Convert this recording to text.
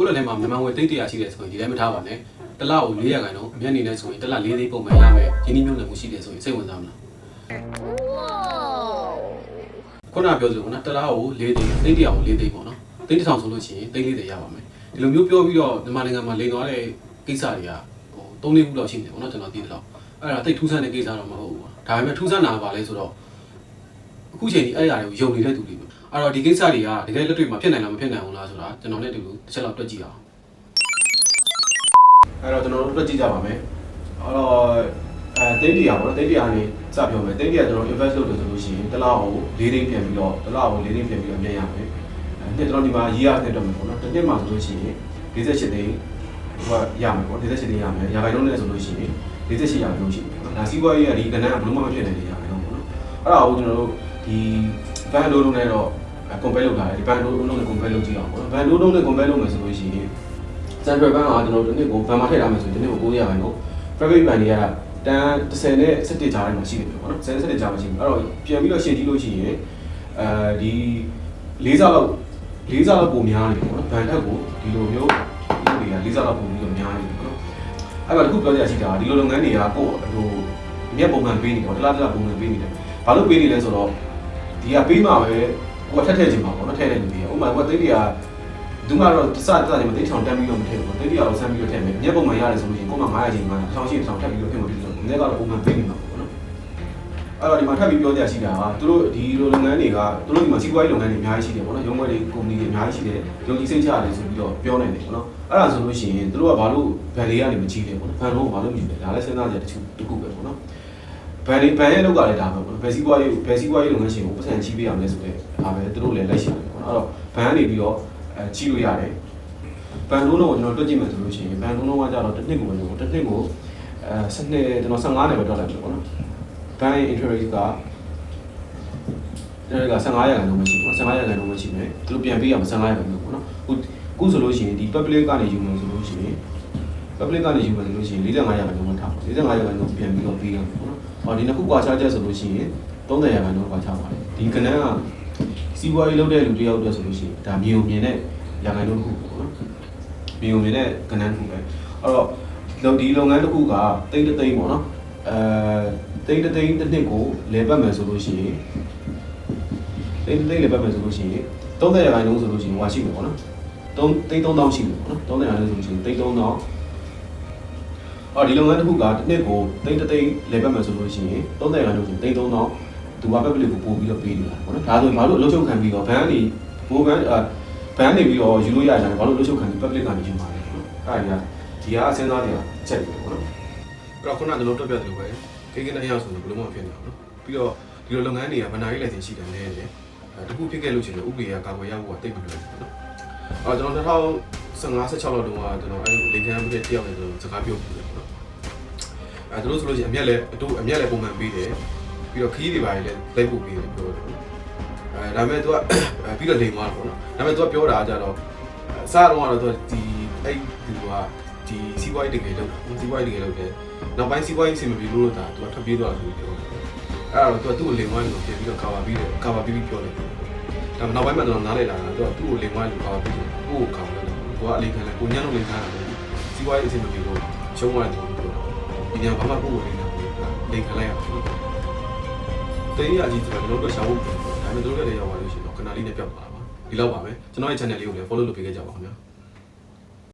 ကိုယ့်လက်ထဲမှာမြန်မာငွေ300ရှိတယ်ဆိုရင်ဒီတိုင်းမထားပါနဲ့တစ်လကို400ခိုင်တော့အမျက်နေနဲ့ဆိုရင်တစ်လ4သိန်းပုံမှန်ရမယ်ရင်းနှီးမြှုပ်နှံမှုရှိတယ်ဆိုရင်စိတ်ဝင်စားမလားခုနပြောသလိုနော်တစ်လကို4သိန်း300ကို4သိန်းပေါ့နော်သိန်း1000ဆိုလို့ရှိရင်သိန်း40ရပါမယ်ဒီလိုမျိုးပြောပြီးတော့မြန်မာနိုင်ငံမှာလိန်သွားတဲ့ကိစ္စတွေကဟို3-4ခုလောက်ရှိနေတယ်ပေါ့နော်ကျွန်တော်သိတယ်တော့အဲ့ဒါတိတ်ထူးဆန်းတဲ့ကိစ္စတော့မဟုတ်ဘူးဒါပေမဲ့ထူးဆန်းတာပါလဲဆိုတော့အခုချိန်ဒီအဲ့အရာတွေကိုယုံနေတဲ့သူတွေပဲအဲ့တော့ဒီကိစ္စတွေကတကယ်လက်တွေ့မှာဖြစ်နိုင်လားမဖြစ်နိုင်ဘူးလားဆိုတာကျွန်တော်နဲ့တူတူတစ်ချက်လောက်တွက်ကြည့်အောင်အဲ့တော့ကျွန်တော်တို့တွက်ကြည့်ကြပါမယ်အဲ့တော့သိန်း100ပေါ့နော်သိန်း100နေစပြောမယ်သိန်း100ကျွန်တော် invest လုပ်တယ်ဆိုလို့ရှိရင်တစ်လကို4သိန်းပြန်ပြီးတော့တစ်လကို4သိန်းပြန်ပြီးတော့ပြန်ရမယ်နှစ်ကျွန်တော်ဒီမှာရေးရတဲ့တော့မယ်ပေါ့နော်တစ်နှစ်မှာဆိုလို့ရှိရင်48သိန်းဟိုရမယ်ပေါ့48သိန်းရမယ်ရာခိုင်နှုန်းနဲ့ဆိုလို့ရှိရင်48ရာခိုင်နှုန်းရှိတယ်ပေါ့နော်ဒါစီးပွားရေးကဒီကဏ္ဍကဘယ်လိုမှမဖြစ်နိုင်တဲ့ရာခိုင်နှုန်းပေါ့နော်အဲ့ဒါကိုကျွန်တော်တို့ဒီဘန်လိုလုံးနဲ့တော့ compare လုပ်လာတယ်ဒီဘန်လိုလုံးနဲ့ compare လုပ်ကြည့်အောင်ပေါ့နော်ဘန်လိုလုံးနဲ့ compare လုပ်မယ်ဆိုလို့ရှိရင် central bank ကကျွန်တော်တို့ဒီနေ့ကိုဘန်မှာထည့်ထားမယ်ဆိုရင်ဒီနေ့ကို900ရာခိုင်နှုန်း private bank တွေကတန်10နဲ့17ကြားထဲမှာရှိတယ်ပေါ့နော်10နဲ့17ကြားမှာရှိတယ်အဲ့တော့ပြန်ပြီးတော့ရှင်းကြည့်လို့ရှိရင်ဒီ4ဆလောက်ပုံများနေတယ်ပေါ့နော်ဘန်ထက်ကိုဒီလိုမျိုးဒီတွေက4ဆလောက်ပုံပြီးတော့များနေတယ်ပေါ့နော်အဲ့ဒါတခုပြောကြရရှိတာဒီလိုလုပ်ငန်းတွေကကိုယ့်ဟိုအမြတ်ပုံမှန်ပေးနေပေါ့တစ်လားပုံမှန်ပေးနေတယ်ဘာလို့ပေးနေလဲဆိုတော့ဒီကပေးမှာပဲကိုယ်ထက်ချင်မှာပေါ့နော်ထည့်တဲ့လူတွေကဥပမာကိုယ်သိတွေကဒုမတော့တစနေမသိထောင်တက်ပြီးတော့မထည့်ဘူးပေါ့သိတွေကတော့ဆန်းပြီးတော့ထည့်မယ်အမြတ်ပုံမှန်ရတယ်ဆိုလို့ရှိရင်ကိုယ်မှ900ချိန်မှ1000ရှိ1000ထပ်ပြီးတော့ထည့်မှာဖြစ်လို့အမြတ်ကတော့ပုံမှန်ပေးနေမှာပေါ့နော်အဲ့တော့ဒီမှာထပ်ပြီးပြောကြရရှိတာကသူတို့ဒီလိုလုပ်ငန်းတွေကသူတို့ဒီမှာစီးပွားရေးလုပ်ငန်းတွေအများကြီးရှိတယ်ပေါ့နော်ရုံးခွဲတွေကုမ္ပဏီတွေအများကြီးရှိတယ်ယုံကြည်စိတ်ချရတယ်ဆိုပြီးတော့ပြောနေတယ်ပေါ့နော်အဲ့ဒါဆိုလို့ရှိရင်သူတို့ကဘာလို့ဗန်လေးကနေမကြီးတယ်ပေါ့နော်ဗန်လုံးကဘာလို့မကြီးလဲဒါလည်းစဉ်းစားကြရတစ်ခုပဲပေါ့နော်ဗန်ရဲ့လောက်ကလည်းဒါပဲပေါ့နော်ဘယ်စီးပွားရေးလုပ်ငန်းရှင်ကိုပတ်စံချီးပေးရမယ်ဆိုတဲ့ဒါပဲသူတို့လည်းလိုက်ရှာတယ်ပေါ့နော်အဲ့တော့ဗန်ကနေပြီးတော့ချီးလို့ရတယ်ဗန်လုံးတော့ကျွန်တော်တွက်ကြည့်မယ်ဆိုလို့ရှိရင်ဗန်လုံးကကြတော့တစ်နှစ်ကိုပဲလို့တစ်နှစ်ကိုစနစ်ကျွန်တော်15နဲ့ပဲတွက်လိုက်မယ်ပေါ့နော်ဗန်ရဲ့ interest ကဒါက15ရာခိုင်နှုန်းမရှိဘူး15ရာခိုင်နှုန်းမရှိမယ်သူတို့ပြန်ပေးရမှာ15ရာခိုင်နှုန်းပေါ့နော်အခုဆိုလို့ရှိရင်ဒီ public ကနေယူမယ်ဆိုလို့ရှိရင် public ကနေယူမယ်ဆိုလို့ရှိရင်45ရာခိုင်နှုန်းထား45ရာခိုင်နှုန်းပြန်ပြီးတော့ပေးရမှာပေါ့နော်ဟောဒီနှစ်ခုကွာခြားချက်ဆိုလို့ရှိရင်30ရာခိုင်နှုန်းကွာခြားပါတယ်ဒီကဏ္ဍကစီးပွားရေးလုပ်တဲ့လူတယောက်အတွက်ဆိုလို့ရှိရင်ဒါမြေုံမြင်တဲ့ရာခိုင်နှုန်းတစ်ခုပေါ့နော်မြေုံမြင်တဲ့ကဏ္ဍတစ်ခုပဲအဲ့တော့ဒီလုပ်ငန်းတစ်ခုကတိတ်တိတ်ပေါ့နော်တိတ်တိတ်တစ်နှစ်ကိုလဲပတ်မယ်ဆိုလို့ရှိရင်တိတ်တိတ်လဲပတ်မယ်ဆိုလို့ရှိရင်30ရာခိုင်နှုန်းဆိုလို့ရှိရင်ဟိုရှိမယ်ပေါ့နော်3000ရှိမယ်ပေါ့နော်30ရာခိုင်နှုန်းဆိုလို့ရှိရင်3000ဒီလုပ်ငန်းတစ်ခုကတစ်နှစ်ကိုတိတ်လဲပတ်မယ်ဆိုလို့ရှိရင်30ရာခိုင်နှုန်းဆို3000သူက public ကိုပို့ပြီးတော့ပေးနေတာပေါ့နော်ဒါဆိုရင်ဘာလို့အလုပ်ချုပ်ခံပြီးတော့ဘန်ကနေဘန်နေပြီးတော့ယူလို့ရကြတယ်ဘာလို့အလုပ်ချုပ်ခံပြီး public ကနေယူမှာလဲပေါ့နော်အဲ့ဒါဒီကစဉ်းစားနေတာချက်တယ်ပေါ့နော်အဲ့တော့ခုနကကျွန်တော်တွက်ပြသလိုပဲကိန်းနဲ့အရာဆိုရင်ဘယ်လိုမှဖြစ်နေတာပေါ့နော်ပြီးတော့ဒီလိုလုပ်ငန်းတွေကဗန္ဒာရေးလိုင်စင်ရှိတယ်လဲတယ်တခုဖြစ်ခဲ့လို့ရှိရင်ဥပဒေကကာကွယ်ရဖို့ကတိတ်ပြီးလို့ပေါ့နော်ကျွန်တော်2015-16လောက်တုန်းကကျွန်တော်အဲ့ဒီလင်ကန်ပြည်တယောက်နဲ့ကျွန်တော်စကားပြောပြီးတယ်ပေါ့နော်သူတို့ဆိုလို့ရှိရင်အမျက်လဲပုံမှန်ပေးတယ်ပြီးတော့ခီးတွေပါလေလိုက်ဖို့ပေးတယ်ပြောတယ်ဒါပေမဲ့သူကပြီးတော့လိမ်သွားတယ်ပေါ့နော်ဒါပေမဲ့သူကပြောတာကြတော့အစားတော့သူကဒီအဲ့ဒီကဒီစီးပွားရေးတကယ်လုပ်တယ်နောက်ပိုင်းစီးပွားရေးအဆင်မပြေလို့တော့သူကထပ်ပြေးသွားတယ်ဆိုပြီးပြောတယ်အဲ့တော့သူကသူ့ကိုလိမ်သွားတယ်လို့ပြန်ပြီးတော့ကာဗာပြီးပြောတယ်ဒါနောက်ပိုင်းမှာတော့နားလည်လာတာသူကသူ့ကိုလိမ်သွားတယ်လို့ကာဗာပြီးတယ်ကိုယ့်ကိုကာဗာတယ်ကိုကအလိမ်ခံတယ်ကိုညံ့လို့လိမ်ခံတယ်စီးပွားရေးအဆင်မပြေလို့ရှုံးသွားတယ်ဆိုပြီးပြောဒီညဘာမှကိုယ့်ကိုလိမ်ခံလိုက်ရတင်းရကြီးဆိုတော့တို့ရှာဖို့ဒါပေမဲ့တို့လည်းရောက်သွားလို့ရှိရင်တော့ခဏလေးနဲ့ပြောက်သွားတာပါဒီလောက်ပါပဲကျွန်တော်ရဲ့ channel လေးကိုလည်း follow လုပ်ပေးခဲ့ကြပါဦးခင်ဗျာ